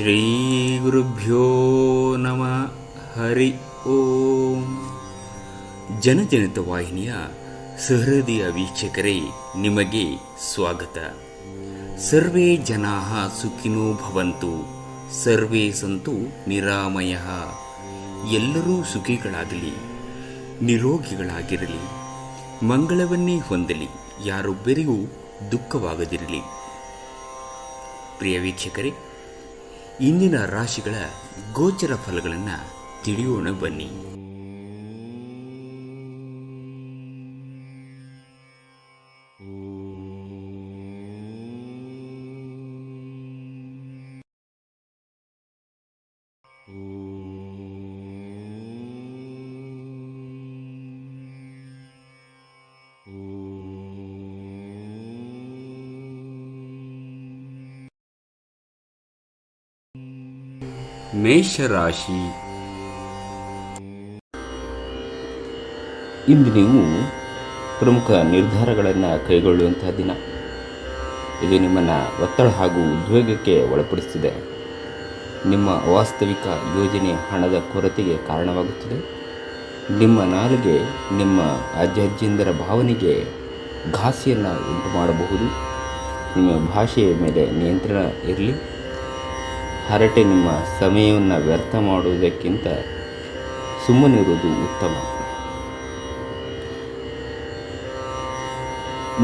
ಶ್ರೀ ಗುರುಭ್ಯೋ ನಮಃ. ಹರಿ ಓಂ. ಜನಜನಿತ ವಾಹಿನಿಯ ಸಹೃದಯ ವೀಕ್ಷಕರೇ, ನಿಮಗೆ ಸ್ವಾಗತ. ಸರ್ವೇ ಜನಾಃ ಸುಖಿನೋ ಭವಂತು, ಸರ್ವೇ ಸಂತು ನಿರಾಮಯಃ. ಎಲ್ಲರೂ ಸುಖಿಗಳಾಗಲಿ, ನಿರೋಗಿಗಳಾಗಿರಲಿ, ಮಂಗಳವನ್ನೇ ಹೊಂದಲಿ, ಯಾರೊಬ್ಬರಿಗೂ ದುಃಖವಾಗದಿರಲಿ. ಪ್ರಿಯ ವೀಕ್ಷಕರೇ, ಇಂದಿನ ರಾಶಿಗಳ ಗೋಚರ ಫಲಗಳನ್ನು ತಿಳಿಯೋಣ ಬನ್ನಿ. ಮೇಷರಾಶಿ. ಇಂದು ನೀವು ಪ್ರಮುಖ ನಿರ್ಧಾರಗಳನ್ನು ಕೈಗೊಳ್ಳುವಂತಹ ದಿನ. ಇದು ನಿಮ್ಮನ್ನು ಒತ್ತಡ ಹಾಗೂ ಉದ್ವೇಗಕ್ಕೆ ಒಳಪಡಿಸುತ್ತದೆ. ನಿಮ್ಮ ವಾಸ್ತವಿಕ ಯೋಜನೆ ಹಣದ ಕೊರತೆಗೆ ಕಾರಣವಾಗುತ್ತದೆ. ನಿಮ್ಮ ನಾಲಿಗೆ ನಿಮ್ಮ ಅಜ್ಜಂದರ ಭಾವನೆಗೆ ಘಾಸಿಯನ್ನು ಉಂಟು ಮಾಡಬಹುದು. ನಿಮ್ಮ ಭಾಷೆಯ ಮೇಲೆ ನಿಯಂತ್ರಣ ಇರಲಿ. ಹರಟೆ ನಿಮ್ಮ ಸಮಯವನ್ನು ವ್ಯರ್ಥ ಮಾಡುವುದಕ್ಕಿಂತ ಸುಮ್ಮನಿರುವುದು ಉತ್ತಮ.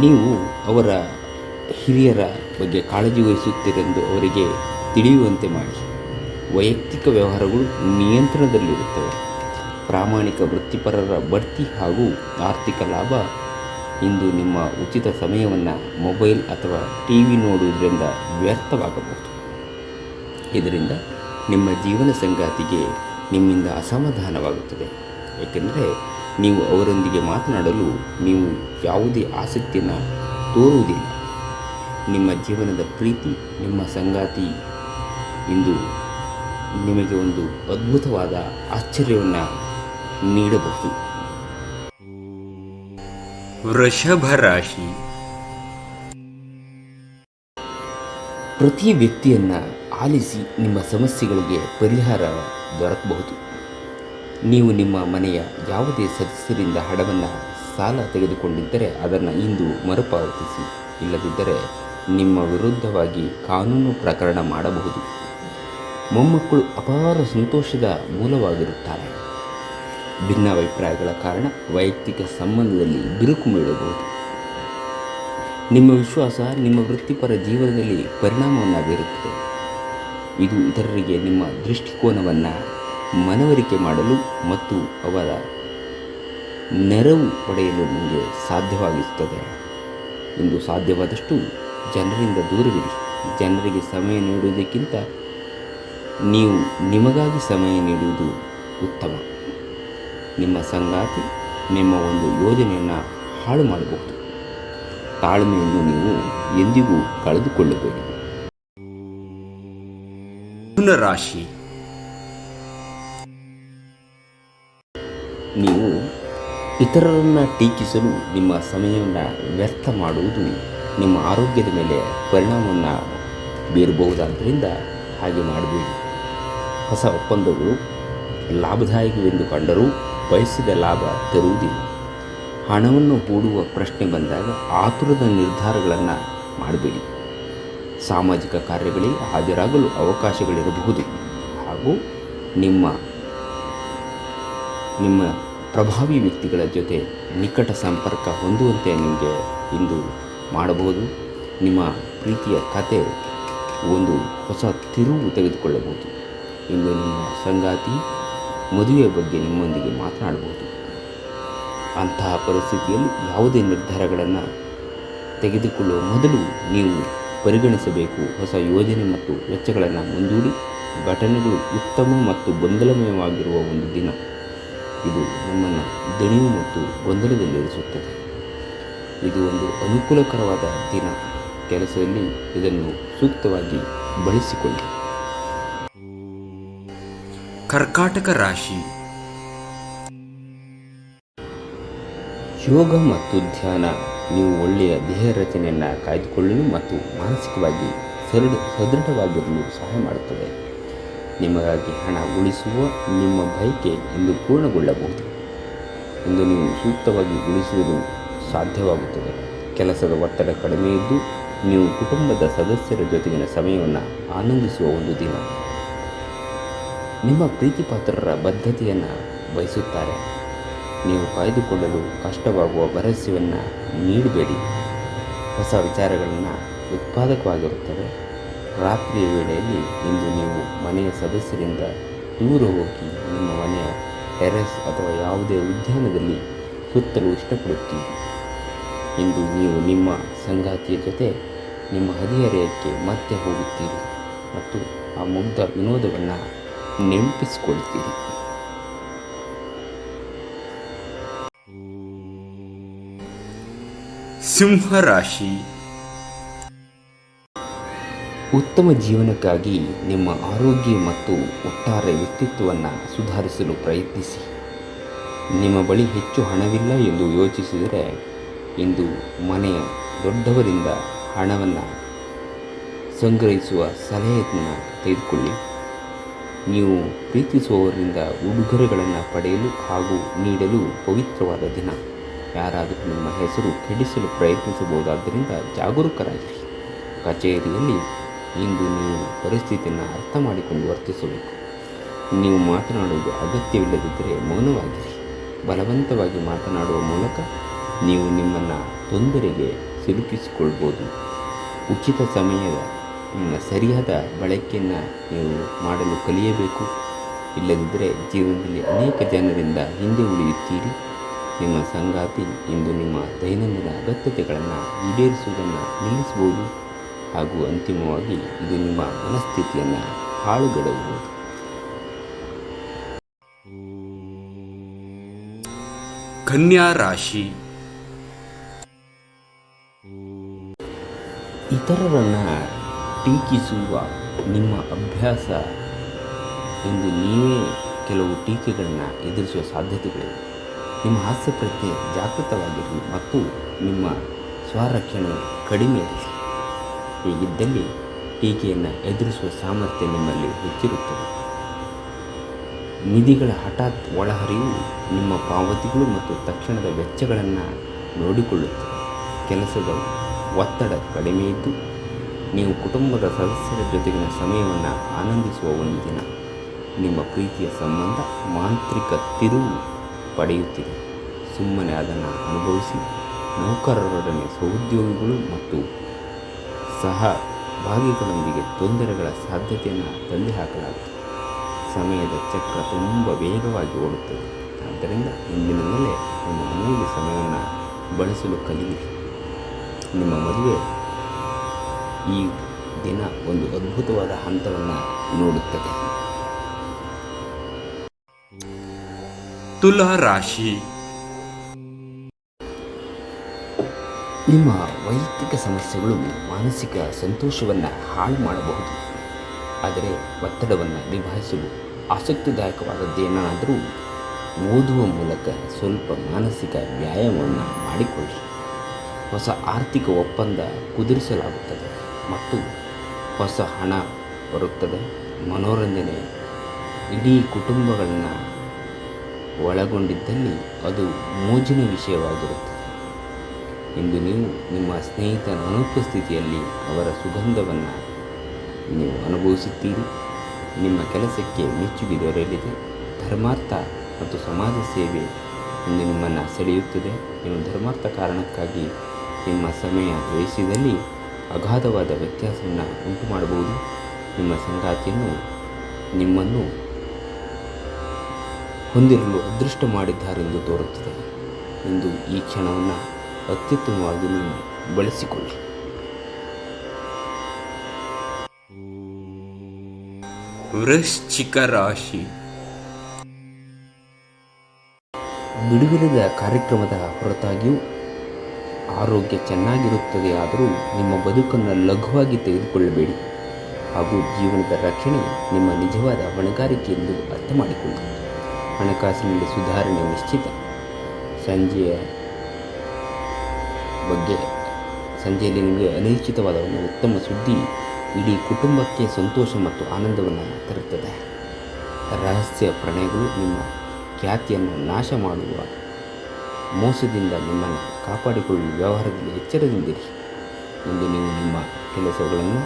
ನೀವು ಅವರ ಹಿರಿಯರ ಬಗ್ಗೆ ಕಾಳಜಿ ವಹಿಸುತ್ತೀರೆಂದು ಅವರಿಗೆ ತಿಳಿಯುವಂತೆ ಮಾಡಿ. ವೈಯಕ್ತಿಕ ವ್ಯವಹಾರಗಳು ನಿಯಂತ್ರಣದಲ್ಲಿರುತ್ತವೆ. ಪ್ರಾಮಾಣಿಕ ವೃತ್ತಿಪರರ ಬಡ್ತಿ ಹಾಗೂ ಆರ್ಥಿಕ ಲಾಭ. ಇಂದು ನಿಮ್ಮ ಉಚಿತ ಸಮಯವನ್ನು ಮೊಬೈಲ್ ಅಥವಾ ಟಿವಿ ನೋಡುವುದರಿಂದ ವ್ಯರ್ಥವಾಗಬಹುದು. ಇದರಿಂದ ನಿಮ್ಮ ಜೀವನ ಸಂಗಾತಿಗೆ ನಿಮ್ಮಿಂದ ಅಸಮಾಧಾನವಾಗುತ್ತದೆ. ಏಕೆಂದರೆ ನೀವು ಅವರೊಂದಿಗೆ ಮಾತನಾಡಲು ನೀವು ಯಾವುದೇ ಆಸಕ್ತಿಯನ್ನು ತೋರುವುದಿಲ್ಲ. ನಿಮ್ಮ ಜೀವನದ ಪ್ರೀತಿ, ನಿಮ್ಮ ಸಂಗಾತಿ ಇಂದು ನಿಮಗೆ ಒಂದು ಅದ್ಭುತವಾದ ಆಶ್ಚರ್ಯವನ್ನು ನೀಡಬಹುದು. ವೃಷಭ ರಾಶಿ. ಪ್ರತಿ ವ್ಯಕ್ತಿಯನ್ನು ಆಲಿಸಿ ನಿಮ್ಮ ಸಮಸ್ಯೆಗಳಿಗೆ ಪರಿಹಾರ ದೊರಕಬಹುದು. ನೀವು ನಿಮ್ಮ ಮನೆಯ ಯಾವುದೇ ಸದಸ್ಯರಿಂದ ಹಣವನ್ನು ಸಾಲ ತೆಗೆದುಕೊಂಡಿದ್ದರೆ ಅದನ್ನು ಇಂದು ಮರುಪಾವತಿಸಿ. ಇಲ್ಲದಿದ್ದರೆ ನಿಮ್ಮ ವಿರುದ್ಧವಾಗಿ ಕಾನೂನು ಪ್ರಕರಣ ಮಾಡಬಹುದು. ಮೊಮ್ಮಕ್ಕಳು ಅಪಾರ ಸಂತೋಷದ ಮೂಲವಾಗಿರುತ್ತಾರೆ. ಭಿನ್ನಾಭಿಪ್ರಾಯಗಳ ಕಾರಣ ವೈಯಕ್ತಿಕ ಸಂಬಂಧದಲ್ಲಿ ಬಿರುಕು ಬೀಳಬಹುದು. ನಿಮ್ಮ ವಿಶ್ವಾಸ ನಿಮ್ಮ ವೃತ್ತಿಪರ ಜೀವನದಲ್ಲಿ ಪರಿಣಾಮವನ್ನು ಬೀರುತ್ತದೆ. ಇದು ಇತರರಿಗೆ ನಿಮ್ಮ ದೃಷ್ಟಿಕೋನವನ್ನು ಮನವರಿಕೆ ಮಾಡಲು ಮತ್ತು ಅವರ ನೆರವು ಪಡೆಯಲು ನಿಮಗೆ ಸಾಧ್ಯವಾಗಿರುತ್ತದೆ. ಇಂದು ಸಾಧ್ಯವಾದಷ್ಟು ಜನರಿಂದ ದೂರವಿರಿ. ಜನರಿಗೆ ಸಮಯ ನೀಡುವುದಕ್ಕಿಂತ ನೀವು ನಿಮಗಾಗಿ ಸಮಯ ನೀಡುವುದು ಉತ್ತಮ. ನಿಮ್ಮ ಸಂಗಾತಿ ನಿಮ್ಮ ಒಂದು ಯೋಜನೆಯನ್ನು ಹಾಳು ಮಾಡಬಹುದು. ತಾಳ್ಮೆಯನ್ನು ನೀವು ಎಂದಿಗೂ ಕಳೆದುಕೊಳ್ಳಬೇಡಿ. ರಾಶಿ. ನೀವು ಇತರರನ್ನು ಟೀಕಿಸಲು ನಿಮ್ಮ ಸಮಯವನ್ನು ವ್ಯರ್ಥ ಮಾಡುವುದು ನಿಮ್ಮ ಆರೋಗ್ಯದ ಮೇಲೆ ಪರಿಣಾಮವನ್ನು ಬೀರಬಹುದಾದ್ದರಿಂದ ಹಾಗೆ ಮಾಡಬೇಡಿ. ಹೊಸ ಒಪ್ಪಂದಗಳು ಲಾಭದಾಯಕವೆಂದು ಕಂಡರೂ ಬಯಸಿದ ಲಾಭ ತರುವುದಿಲ್ಲ. ಹಣವನ್ನು ಹೂಡುವ ಪ್ರಶ್ನೆ ಬಂದಾಗ ಆತುರದ ನಿರ್ಧಾರಗಳನ್ನು ಮಾಡಬೇಡಿ. ಸಾಮಾಜಿಕ ಕಾರ್ಯಗಳಿಗೆ ಹಾಜರಾಗಲು ಅವಕಾಶಗಳಿರಬಹುದು ಹಾಗೂ ನಿಮ್ಮ ಪ್ರಭಾವಿ ವ್ಯಕ್ತಿಗಳ ಜೊತೆ ನಿಕಟ ಸಂಪರ್ಕ ಹೊಂದುವಂತೆ ನಿಮಗೆ ಇಂದು ಮಾಡಬಹುದು. ನಿಮ್ಮ ಪ್ರೀತಿಯ ಕತೆ ಒಂದು ಹೊಸ ತಿರುವು ತೆಗೆದುಕೊಳ್ಳಬಹುದು. ಇಂದು ನಿಮ್ಮ ಸಂಗಾತಿ ಮದುವೆಯ ಬಗ್ಗೆ ನಿಮ್ಮೊಂದಿಗೆ ಮಾತನಾಡಬಹುದು. ಅಂತಹ ಪರಿಸ್ಥಿತಿಯಲ್ಲಿ ಯಾವುದೇ ನಿರ್ಧಾರಗಳನ್ನು ತೆಗೆದುಕೊಳ್ಳುವ ಮೊದಲು ನೀವು ಪರಿಗಣಿಸಬೇಕು. ಹೊಸ ಯೋಜನೆ ಮತ್ತು ವೆಚ್ಚಗಳನ್ನು ಮುಂದೂಡಿ. ಘಟನೆಗಳು ಉತ್ತಮ ಮತ್ತು ಗೊಂದಲಮಯವಾಗಿರುವ ಒಂದು ದಿನ. ಇದು ನಿಮ್ಮನ್ನು ದಣಿವು ಮತ್ತು ಗೊಂದಲದಲ್ಲಿರಿಸುತ್ತದೆ. ಇದು ಒಂದು ಅನುಕೂಲಕರವಾದ ದಿನ. ಕೆಲಸದಲ್ಲಿ ಇದನ್ನು ಸೂಕ್ತವಾಗಿ ಬಳಸಿಕೊಳ್ಳಿ. ಕರ್ಕಾಟಕ ರಾಶಿ. ಯೋಗ ಮತ್ತು ಧ್ಯಾನ ನೀವು ಒಳ್ಳೆಯ ದೇಹ ರಚನೆಯನ್ನು ಕಾಯ್ದುಕೊಳ್ಳಲು ಮತ್ತು ಮಾನಸಿಕವಾಗಿ ಸದೃಢವಾಗಿರಲು ಸಹಾಯ ಮಾಡುತ್ತದೆ. ನಿಮಗಾಗಿ ಹಣ ಉಳಿಸುವ ನಿಮ್ಮ ಬಯಕೆ ಇಂದು ಪೂರ್ಣಗೊಳ್ಳಬಹುದು. ಇಂದು ನೀವು ಸೂಕ್ತವಾಗಿ ಉಳಿಸುವುದು ಸಾಧ್ಯವಾಗುತ್ತದೆ. ಕೆಲಸದ ಒತ್ತಡ ಕಡಿಮೆ ಇದ್ದು ನೀವು ಕುಟುಂಬದ ಸದಸ್ಯರ ಜೊತೆಗಿನ ಸಮಯವನ್ನು ಆನಂದಿಸುವ ಒಂದು ದಿನ. ನಿಮ್ಮ ಪ್ರೀತಿಪಾತ್ರರ ಬದ್ಧತೆಯನ್ನು ಬಯಸುತ್ತಾರೆ. ನೀವು ಕಾಯ್ದುಕೊಳ್ಳಲು ಕಷ್ಟವಾಗುವ ಭರವಸೆಯನ್ನು ನೀಡಬೇಡಿ. ಹೊಸ ವಿಚಾರಗಳನ್ನು ಉತ್ಪಾದಕವಾಗಿರುತ್ತವೆ. ರಾತ್ರಿಯ ವೇಳೆಯಲ್ಲಿ ಇಂದು ನೀವು ಮನೆಯ ಸದಸ್ಯರಿಂದ ದೂರ ಹೋಗಿ ನಿಮ್ಮ ಮನೆಯ ಟೆರೆಸ್ ಅಥವಾ ಯಾವುದೇ ಉದ್ಯಾನದಲ್ಲಿ ಸುತ್ತಲೂ ಇಷ್ಟಪಡುತ್ತೀರಿ. ಇಂದು ನೀವು ನಿಮ್ಮ ಸಂಗಾತಿಯ ಜೊತೆ ನಿಮ್ಮ ಹದಿಹರೆಯಕ್ಕೆ ಮತ್ತೆ ಹೋಗುತ್ತೀರಿ ಮತ್ತು ಆ ಮುಗ್ಧ ವಿನೋದವನ್ನು ನೆನಪಿಸಿಕೊಳ್ತೀರಿ. ಸಿಂಹರಾಶಿ. ಉತ್ತಮ ಜೀವನಕ್ಕಾಗಿ ನಿಮ್ಮ ಆರೋಗ್ಯ ಮತ್ತು ಒಟ್ಟಾರೆ ವ್ಯಕ್ತಿತ್ವವನ್ನು ಸುಧಾರಿಸಲು ಪ್ರಯತ್ನಿಸಿ. ನಿಮ್ಮ ಬಳಿ ಹೆಚ್ಚು ಹಣವಿಲ್ಲ ಎಂದು ಯೋಚಿಸಿದರೆ ಇಂದು ಮನೆಯ ದೊಡ್ಡವರಿಂದ ಹಣವನ್ನು ಸಂಗ್ರಹಿಸುವ ಸಲಹೆಯನ್ನು ತೆಗೆದುಕೊಳ್ಳಿ. ನೀವು ಪ್ರೀತಿಸುವವರಿಂದ ಉಡುಗೊರೆಗಳನ್ನು ಪಡೆಯಲು ಹಾಗೂ ನೀಡಲು ಪವಿತ್ರವಾದ ದಿನ. ಯಾರಾದರೂ ನಿಮ್ಮ ಹೆಸರು ಕೆಡಿಸಲು ಪ್ರಯತ್ನಿಸಬಹುದಾದ್ದರಿಂದ ಜಾಗರೂಕರಾಗಿರಿ. ಕಚೇರಿಯಲ್ಲಿ ಇಂದು ನೀವು ಪರಿಸ್ಥಿತಿಯನ್ನು ಅರ್ಥ ಮಾಡಿಕೊಂಡು ವರ್ತಿಸಬೇಕು. ನೀವು ಮಾತನಾಡುವುದು ಅಗತ್ಯವಿಲ್ಲದಿದ್ದರೆ ಮೌನವಾಗಿರಿ. ಬಲವಂತವಾಗಿ ಮಾತನಾಡುವ ಮೂಲಕ ನೀವು ನಿಮ್ಮನ್ನು ತೊಂದರೆಗೆ ಸಿಲುಕಿಸಿಕೊಳ್ಬೋದು. ಉಚಿತ ಸಮಯದ ಸರಿಯಾದ ಬಳಕೆಯನ್ನು ನೀವು ಮಾಡಲು ಕಲಿಯಬೇಕು. ಇಲ್ಲದಿದ್ದರೆ ಜೀವನದಲ್ಲಿ ಅನೇಕ ಜನರಿಂದ ಹಿಂದೆ ಉಳಿಯುತ್ತೀರಿ. ನಿಮ್ಮ ಸಂಗಾತಿ ಇಂದು ನಿಮ್ಮ ದೈನಂದಿನ ಅಗತ್ಯತೆಗಳನ್ನು ಈಡೇರಿಸುವುದನ್ನು ನಿಲ್ಲಿಸಬಹುದು ಹಾಗೂ ಅಂತಿಮವಾಗಿ ಇದು ನಿಮ್ಮ ಮನಸ್ಥಿತಿಯನ್ನು ಹಾಳುಗೆಡಬಹುದು. ಕನ್ಯಾ ರಾಶಿ. ಇತರರನ್ನು ಟೀಕಿಸುವ ನಿಮ್ಮ ಅಭ್ಯಾಸ ಎಂದು ನೀವೇ ಕೆಲವು ಟೀಕೆಗಳನ್ನು ಎದುರಿಸುವ ಸಾಧ್ಯತೆಗಳಿವೆ. ನಿಮ್ಮ ಹಾಸ್ಯ ಪ್ರಜ್ಞೆ ಜಾಗೃತವಾಗಿರಲಿ ಮತ್ತು ನಿಮ್ಮ ಸ್ವರಕ್ಷಣೆ ಕಡಿಮೆ ಇರಲಿ. ಹೀಗಿದ್ದಲ್ಲಿ ಟೀಕೆಯನ್ನು ಎದುರಿಸುವ ಸಾಮರ್ಥ್ಯ ನಿಮ್ಮಲ್ಲಿ ಹೆಚ್ಚಿರುತ್ತದೆ. ನಿಧಿಗಳ ಹಠಾತ್ ಒಳಹರಿವು ನಿಮ್ಮ ಪಾವತಿಗಳು ಮತ್ತು ತಕ್ಷಣದ ವೆಚ್ಚಗಳನ್ನು ನೋಡಿಕೊಳ್ಳುತ್ತದೆ. ಕೆಲಸದ ಒತ್ತಡ ಕಡಿಮೆ ಇದ್ದು ನೀವು ಕುಟುಂಬದ ಸದಸ್ಯರ ಜೊತೆಗಿನ ಸಮಯವನ್ನು ಆನಂದಿಸುವ ಒಂದು ದಿನ. ನಿಮ್ಮ ಪ್ರೀತಿಯ ಸಂಬಂಧ ಮಾಂತ್ರಿಕ ತಿರುವು ಪಡೆಯುತ್ತಿದೆ. ಸುಮ್ಮನೆ ಅದನ್ನು ಅನುಭವಿಸಿ. ನೌಕರರೊಡನೆ ಸಹೋದ್ಯೋಗಿಗಳು ಮತ್ತು ಸಹಭಾಗಿಗಳೊಂದಿಗೆ ತೊಂದರೆಗಳ ಸಾಧ್ಯತೆಯನ್ನು ತಳ್ಳಿಹಾಕಲಾಗುತ್ತದೆ. ಸಮಯದ ಚಕ್ರ ತುಂಬ ವೇಗವಾಗಿ ಓಡುತ್ತದೆ. ಆದ್ದರಿಂದ ಇಂದಿನಿಂದಲೇ ನಿಮ್ಮ ಅಮೂಲ್ಯ ಸಮಯವನ್ನು ಬಳಸಲು ಕಲಿಯಿರಿ. ನಿಮ್ಮ ಮದುವೆ ಈ ದಿನ ಒಂದು ಅದ್ಭುತವಾದ ಹಂತವನ್ನು ನೋಡುತ್ತದೆ. ತುಲಾ ರಾಶಿ. ನಿಮ್ಮ ವೈಯಕ್ತಿಕ ಸಮಸ್ಯೆಗಳು ಮಾನಸಿಕ ಸಂತೋಷವನ್ನು ಹಾಳು ಮಾಡಬಹುದು. ಆದರೆ ಒತ್ತಡವನ್ನು ನಿಭಾಯಿಸಲು ಆಸಕ್ತಿದಾಯಕವಾದದ್ದೇನಾದರೂ ಓದುವ ಮೂಲಕ ಸ್ವಲ್ಪ ಮಾನಸಿಕ ವ್ಯಾಯಾಮವನ್ನು ಮಾಡಿಕೊಳ್ಳಿ. ಹೊಸ ಆರ್ಥಿಕ ಒಪ್ಪಂದ ಕುದುರಿಸಲಾಗುತ್ತದೆ ಮತ್ತು ಹೊಸ ಹಣ ಬರುತ್ತದೆ. ಮನೋರಂಜನೆ ಇಡೀ ಕುಟುಂಬಗಳನ್ನು ಒಳಗೊಂಡಿದ್ದಲ್ಲಿ ಅದು ಮೋಜಿನ ವಿಷಯವಾಗಿರುತ್ತದೆ. ಇಂದು ನೀವು ನಿಮ್ಮ ಸ್ನೇಹಿತನ ಅನುಪಸ್ಥಿತಿಯಲ್ಲಿ ಅವರ ಸುಗಂಧವನ್ನು ನೀವು ಅನುಭವಿಸುತ್ತೀರಿ. ನಿಮ್ಮ ಕೆಲಸಕ್ಕೆ ಮೆಚ್ಚುಗೆ ದೊರೆಯಲಿದೆ. ಧರ್ಮಾರ್ಥ ಮತ್ತು ಸಮಾಜ ಸೇವೆ ಇಂದು ನಿಮ್ಮನ್ನು ಸೆಳೆಯುತ್ತದೆ. ನೀವು ಧರ್ಮಾರ್ಥ ಕಾರಣಕ್ಕಾಗಿ ನಿಮ್ಮ ಸಮಯ ವ್ಯಯಿಸಿದಲ್ಲಿ ಅಗಾಧವಾದ ವ್ಯತ್ಯಾಸವನ್ನು ಉಂಟು ಮಾಡಬಹುದು. ನಿಮ್ಮ ಸಂಗಾತಿಯನ್ನು ನಿಮ್ಮನ್ನು ಹೊಂದಿರಲು ಅದೃಷ್ಟ ಮಾಡಿದ್ದಾರೆಂದು ತೋರುತ್ತದೆ. ಇಂದು ಈ ಕ್ಷಣವನ್ನು ಅತ್ಯುತ್ತಮವಾಗಿ ನೀವು ಬಳಸಿಕೊಳ್ಳಿ. ವೃಶ್ಚಿಕ ರಾಶಿ. ಬಿಡುಗಡೆದ ಕಾರ್ಯಕ್ರಮದ ಹೊರತಾಗಿಯೂ ಆರೋಗ್ಯ ಚೆನ್ನಾಗಿರುತ್ತದೆ. ಆದರೂ ನಿಮ್ಮ ಬದುಕನ್ನು ಲಘುವಾಗಿ ತೆಗೆದುಕೊಳ್ಳಬೇಡಿ ಹಾಗೂ ಜೀವನದ ರಕ್ಷಣೆ ನಿಮ್ಮ ನಿಜವಾದ ಹೊಣೆಗಾರಿಕೆ ಎಂದು ಅರ್ಥ ಮಾಡಿಕೊಳ್ಳಿ. ಹಣಕಾಸಿನಲ್ಲಿ ಸುಧಾರಣೆ ನಿಶ್ಚಿತ. ಸಂಜೆಯಲ್ಲಿ ನಿಮಗೆ ಅನಿಶ್ಚಿತವಾದ ಒಂದು ಉತ್ತಮ ಸುದ್ದಿ ಇಡೀ ಕುಟುಂಬಕ್ಕೆ ಸಂತೋಷ ಮತ್ತು ಆನಂದವನ್ನು ತರುತ್ತದೆ. ರಹಸ್ಯ ಪ್ರಣಯಗಳು ನಿಮ್ಮ ಖ್ಯಾತಿಯನ್ನು ನಾಶ ಮಾಡುವ ಮೋಸದಿಂದ ನಿಮ್ಮನ್ನು ಕಾಪಾಡಿಕೊಳ್ಳುವ ವ್ಯವಹಾರದಲ್ಲಿ ಎಚ್ಚರದಿಂದಿರಿ. ಎಂದು ನೀವು ನಿಮ್ಮ ಕೆಲಸಗಳನ್ನು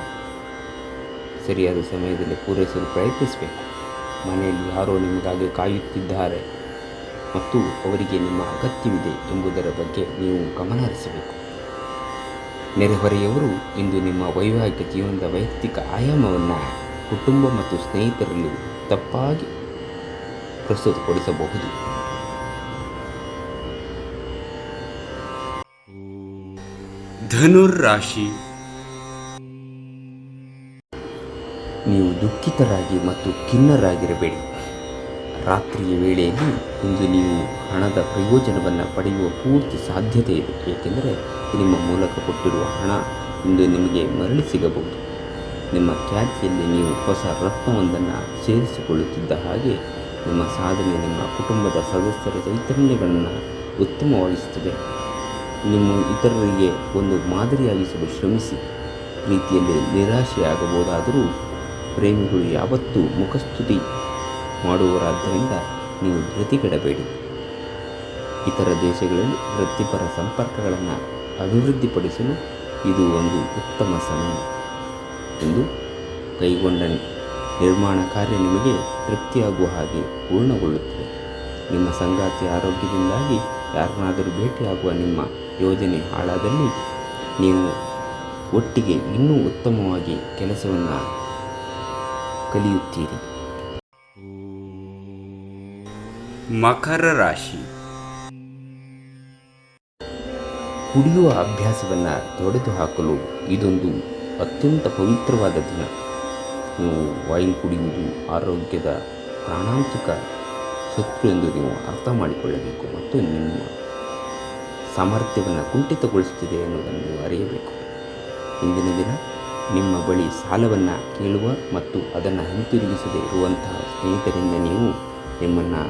ಸರಿಯಾದ ಸಮಯದಲ್ಲಿ ಪೂರೈಸಲು ಪ್ರಯತ್ನಿಸಬೇಕು. ಮನೆಯಲ್ಲಿ ಯಾರೋ ನಿಮಗಾಗಿ ಕಾಯುತ್ತಿದ್ದಾರೆ ಮತ್ತು ಅವರಿಗೆ ನಿಮ್ಮ ಅಗತ್ಯವಿದೆ ಎಂಬುದರ ಬಗ್ಗೆ ನೀವು ಗಮನ ಹರಿಸಬೇಕು. ನೆರೆಹೊರೆಯವರು ಇಂದು ನಿಮ್ಮ ವೈವಾಹಿಕ ಜೀವನದ ವೈಯಕ್ತಿಕ ಆಯಾಮವನ್ನು ಕುಟುಂಬ ಮತ್ತು ಸ್ನೇಹಿತರಲ್ಲಿ ತಪ್ಪಾಗಿ ಪ್ರಸ್ತುತಪಡಿಸಬಹುದು. ಧನುರಾಶಿ. ನೀವು ದುಃಖಿತರಾಗಿ ಮತ್ತು ಖಿನ್ನರಾಗಿರಬೇಡಿ. ರಾತ್ರಿಯ ವೇಳೆಯಲ್ಲಿ ಇಂದು ನೀವು ಹಣದ ಪ್ರಯೋಜನವನ್ನು ಪಡೆಯುವ ಪೂರ್ತಿ ಸಾಧ್ಯತೆ ಇದೆ, ಏಕೆಂದರೆ ನಿಮ್ಮ ಮೂಲಕ ಕೊಟ್ಟಿರುವ ಹಣ ಇಂದು ನಿಮಗೆ ಮರಳಿ ಸಿಗಬಹುದು. ನಿಮ್ಮ ಖ್ಯಾತಿಯಲ್ಲಿ ನೀವು ಹೊಸ ರತ್ನವೊಂದನ್ನು ಸೇರಿಸಿಕೊಳ್ಳುತ್ತಿದ್ದ ಹಾಗೆ ನಿಮ್ಮ ಸಾಧನೆ ನಿಮ್ಮ ಕುಟುಂಬದ ಸದಸ್ಯರ ಚೈತನ್ಯಗಳನ್ನು ಉತ್ತಮವಾಗಿಸುತ್ತದೆ. ನಿಮ್ಮ ಇತರರಿಗೆ ಒಂದು ಮಾದರಿಯಾಗಿಸಲು ಶ್ರಮಿಸಿ. ಪ್ರೀತಿಯಲ್ಲಿ ನಿರಾಶೆಯಾಗಬಹುದಾದರೂ ಪ್ರೇಮಿಗಳು ಯಾವತ್ತೂ ಮುಖಸ್ತುತಿ ಮಾಡುವವರಾದ್ದರಿಂದ ನೀವು ಧೃತಿಗೆಡಬೇಡಿ. ಇತರ ದೇಶಗಳಲ್ಲಿ ವೃತ್ತಿಪರ ಸಂಪರ್ಕಗಳನ್ನು ಅಭಿವೃದ್ಧಿಪಡಿಸಲು ಇದು ಒಂದು ಉತ್ತಮ ಸಮಯ. ಎಂದು ಕೈಗೊಂಡ ನಿರ್ಮಾಣ ಕಾರ್ಯ ನಿಮಗೆ ತೃಪ್ತಿಯಾಗುವ ಹಾಗೆ ಪೂರ್ಣಗೊಳ್ಳುತ್ತದೆ. ನಿಮ್ಮ ಸಂಗಾತಿ ಆರೋಗ್ಯದಿಂದಾಗಿ ಯಾರನ್ನಾದರೂ ಭೇಟಿಯಾಗುವ ನಿಮ್ಮ ಯೋಜನೆ ಹಾಳಾದಲ್ಲಿ ನೀವು ಒಟ್ಟಿಗೆ ಇನ್ನೂ ಉತ್ತಮವಾಗಿ ಕೆಲಸವನ್ನು ಕಲಿಯುತ್ತೀರಿ. ಮಕರ ರಾಶಿ. ಕುಡಿಯುವ ಅಭ್ಯಾಸವನ್ನು ತೊಡೆದುಹಾಕಲು ಇದೊಂದು ಅತ್ಯಂತ ಪವಿತ್ರವಾದ ದಿನ. ನೀವು ವೈನ್ ಕುಡಿಯುವುದು ಆರೋಗ್ಯದ ಪ್ರಾಣಾಂತಿಕ ಶತ್ರು ಎಂದು ನೀವು ಅರ್ಥ ಮಾಡಿಕೊಳ್ಳಬೇಕು ಮತ್ತು ನಿಮ್ಮ ಸಾಮರ್ಥ್ಯವನ್ನು ಕುಂಠಿತಗೊಳಿಸುತ್ತಿದೆ ಎನ್ನುವುದನ್ನು ನೀವು ಅರಿಯಬೇಕು. ಇಂದಿನ ದಿನ ನಿಮ್ಮ ಬಳಿ ಸಾಲವನ್ನು ಕೇಳುವ ಮತ್ತು ಅದನ್ನು ಹಿಂತಿರುಗಿಸದೇ ಇರುವಂತಹ ಸ್ನೇಹಿತರಿಂದ ನೀವು ನಿಮ್ಮನ್ನು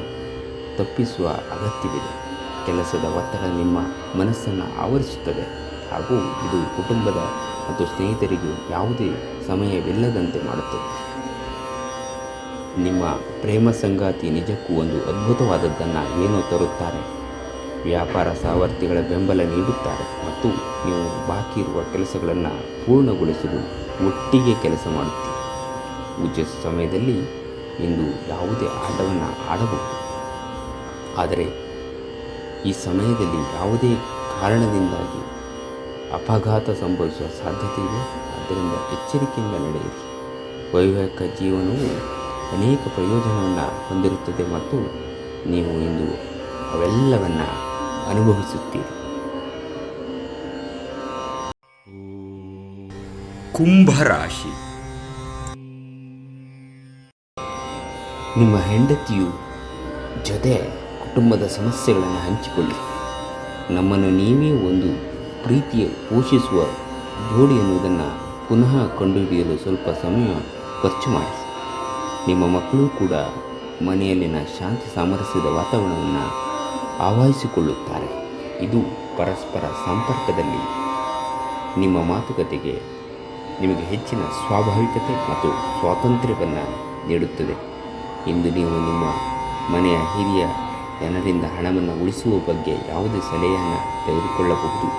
ತಪ್ಪಿಸುವ ಅಗತ್ಯವಿದೆ. ಕೆಲಸದ ಒತ್ತಡ ನಿಮ್ಮ ಮನಸ್ಸನ್ನು ಆವರಿಸುತ್ತದೆ ಹಾಗೂ ಇದು ಕುಟುಂಬದ ಮತ್ತು ಸ್ನೇಹಿತರಿಗೆ ಯಾವುದೇ ಸಮಯವಿಲ್ಲದಂತೆ ಮಾಡುತ್ತದೆ. ನಿಮ್ಮ ಪ್ರೇಮ ಸಂಗಾತಿ ನಿಜಕ್ಕೂ ಒಂದು ಅದ್ಭುತವಾದದ್ದನ್ನು ಏನೋ ತರುತ್ತಾರೆ. ವ್ಯಾಪಾರ ಸಹವರ್ತಿಗಳ ಬೆಂಬಲ ನೀಡುತ್ತಾರೆ ಮತ್ತು ನೀವು ಬಾಕಿ ಇರುವ ಕೆಲಸಗಳನ್ನು ಪೂರ್ಣಗೊಳಿಸಲು ಒಟ್ಟಿಗೆ ಕೆಲಸ ಮಾಡುತ್ತೀರಿ. ಉಚಿತ ಸಮಯದಲ್ಲಿ ಇಂದು ಯಾವುದೇ ಆಟವನ್ನು ಆಡಬಹುದು, ಆದರೆ ಈ ಸಮಯದಲ್ಲಿ ಯಾವುದೇ ಕಾರಣದಿಂದಾಗಿ ಅಪಘಾತ ಸಂಭವಿಸುವ ಸಾಧ್ಯತೆ ಇದೆ. ಆದ್ದರಿಂದ ಎಚ್ಚರಿಕೆಯಿಂದ ನಡೆಯಿರಿ. ವೈವಾಹಿಕ ಜೀವನವು ಅನೇಕ ಪ್ರಯೋಜನವನ್ನು ಹೊಂದಿರುತ್ತದೆ ಮತ್ತು ನೀವು ಇಂದು ಅವೆಲ್ಲವನ್ನು ಅನುಭವಿಸುತ್ತೀರಿ. ಕುಂಭರಾಶಿ. ನಿಮ್ಮ ಹೆಂಡತಿಯು ಜೊತೆ ಕುಟುಂಬದ ಸಮಸ್ಯೆಗಳನ್ನು ಹಂಚಿಕೊಳ್ಳಿ. ನಮ್ಮನ್ನು ನೀವೇ ಒಂದು ಪ್ರೀತಿಯ ಪೋಷಿಸುವ ಜೋಡಿ ಎನ್ನುವುದನ್ನು ಪುನಃ ಕಂಡುಹಿಡಿಯಲು ಸ್ವಲ್ಪ ಸಮಯ ಖರ್ಚು ಮಾಡಿ. ನಿಮ್ಮ ಮಕ್ಕಳು ಕೂಡ ಮನೆಯಲ್ಲಿನ ಶಾಂತಿ ಸಾಮರಸ್ಯದ ವಾತಾವರಣವನ್ನು ಆವಹಿಸಿಕೊಳ್ಳುತ್ತಾರೆ. ಇದು ಪರಸ್ಪರ ಸಂಪರ್ಕದಲ್ಲಿ ನಿಮ್ಮ ಮಾತುಕತೆಗೆ ನಿಮಗೆ ಹೆಚ್ಚಿನ ಸ್ವಾಭಾವಿಕತೆ ಮತ್ತು ಸ್ವಾತಂತ್ರ್ಯವನ್ನು ನೀಡುತ್ತದೆ. ಇಂದು ನೀವು ನಿಮ್ಮ ಮನೆಯ ಹಿರಿಯ ಜನರಿಂದ ಹಣವನ್ನು ಉಳಿಸುವ ಬಗ್ಗೆ ಯಾವುದೇ ಸಲಹೆಯನ್ನು ತೆಗೆದುಕೊಳ್ಳಬಹುದು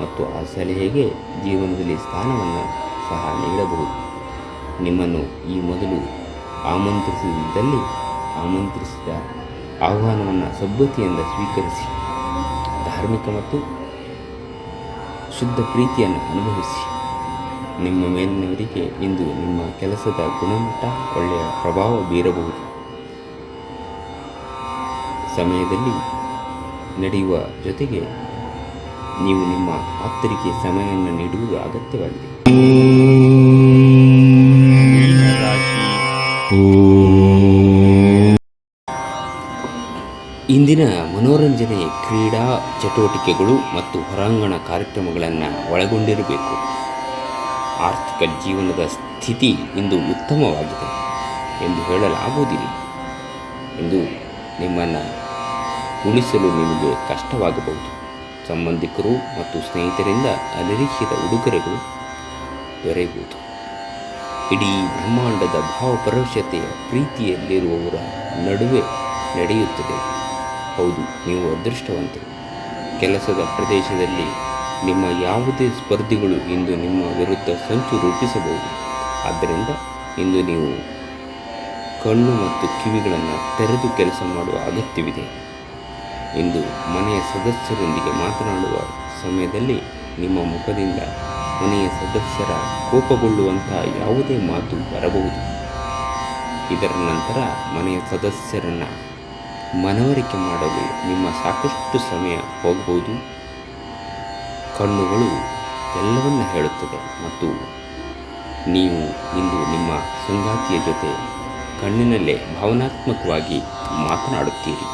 ಮತ್ತು ಆ ಸಲಹೆಗೆ ಜೀವನದಲ್ಲಿ ಸ್ಥಾನವನ್ನು ಸಹ ನೀಡಬಹುದು. ನಿಮ್ಮನ್ನು ಈ ಮೊದಲು ಆಮಂತ್ರಿಸಿದಲ್ಲಿ ಆಮಂತ್ರಿಸಿದ ಆಹ್ವಾನವನ್ನು ಸಭ್ಯತೆಯಿಂದ ಸ್ವೀಕರಿಸಿ. ಧಾರ್ಮಿಕ ಮತ್ತು ಶುದ್ಧ ಪ್ರೀತಿಯನ್ನು ಅನುಭವಿಸಿ. ನಿಮ್ಮ ಮೇಲಿನವರಿಗೆ ಇಂದು ನಿಮ್ಮ ಕೆಲಸದ ಗುಣಮಟ್ಟ ಒಳ್ಳೆಯ ಪ್ರಭಾವ ಬೀರಬಹುದು. ಸಮಯದಲ್ಲಿ ನಡೆಯುವ ಜೊತೆಗೆ ನೀವು ನಿಮ್ಮ ಆಪ್ತರಿಗೆ ಸಮಯವನ್ನು ನೀಡುವುದು ಅಗತ್ಯವಾಗಿದೆ. ಇಂದಿನ ಮನೋರಂಜನೆ ಕ್ರೀಡಾ ಚಟುವಟಿಕೆಗಳು ಮತ್ತು ಹೊರಾಂಗಣ ಕಾರ್ಯಕ್ರಮಗಳನ್ನು ಒಳಗೊಂಡಿರಬೇಕು. ಆರ್ಥಿಕ ಜೀವನದ ಸ್ಥಿತಿ ಇಂದು ಉತ್ತಮವಾಗಿದೆ ಎಂದು ಹೇಳಲಾಗುವುದಿಲ್ಲ. ಇಂದು ನಿಮ್ಮನ್ನು ಉಳಿಸಲು ನಿಮಗೆ ಕಷ್ಟವಾಗಬಹುದು. ಸಂಬಂಧಿಕರು ಮತ್ತು ಸ್ನೇಹಿತರಿಂದ ಅನಿರೀಕ್ಷಿತ ಉಡುಗೊರೆಗಳು ದೊರೆಯಬಹುದು. ಇಡೀ ಬ್ರಹ್ಮಾಂಡದ ಭಾವಪರವಶತೆಯ ಪ್ರೀತಿಯಲ್ಲಿರುವವರ ನಡುವೆ ನಡೆಯುತ್ತದೆ. ಹೌದು, ನೀವು ಅದೃಷ್ಟವಂತರು. ಕೆಲಸದ ಪ್ರದೇಶದಲ್ಲಿ ನಿಮ್ಮ ಯಾವುದೇ ಸ್ಪರ್ಧಿಗಳು ಇಂದು ನಿಮ್ಮ ವಿರುದ್ಧ ಸಂಚು ರೂಪಿಸಬಹುದು. ಆದ್ದರಿಂದ ಇಂದು ನೀವು ಕಣ್ಣು ಮತ್ತು ಕಿವಿಗಳನ್ನು ತೆರೆದು ಕೆಲಸ ಮಾಡುವ ಅಗತ್ಯವಿದೆ. ಇಂದು ಮನೆಯ ಸದಸ್ಯರೊಂದಿಗೆ ಮಾತನಾಡುವ ಸಮಯದಲ್ಲಿ ನಿಮ್ಮ ಮುಖದಿಂದ ಮನೆಯ ಸದಸ್ಯರ ಕೋಪಗೊಳ್ಳುವಂತಹ ಯಾವುದೇ ಮಾತು ಬರಬಹುದು. ಇದರ ನಂತರ ಮನೆಯ ಸದಸ್ಯರನ್ನು ಮನವರಿಕೆ ಮಾಡಲು ನಿಮ್ಮ ಸಾಕಷ್ಟು ಸಮಯ ಹೋಗಬಹುದು. ಕಣ್ಣುಗಳು ಎಲ್ಲವನ್ನ ಹೇಳುತ್ತದೆ ಮತ್ತು ನೀವು ಇಂದು ನಿಮ್ಮ ಸಂಗಾತಿಯ ಜೊತೆ ಕಣ್ಣಿನಲ್ಲೇ ಭಾವನಾತ್ಮಕವಾಗಿ ಮಾತನಾಡುತ್ತೀರಿ.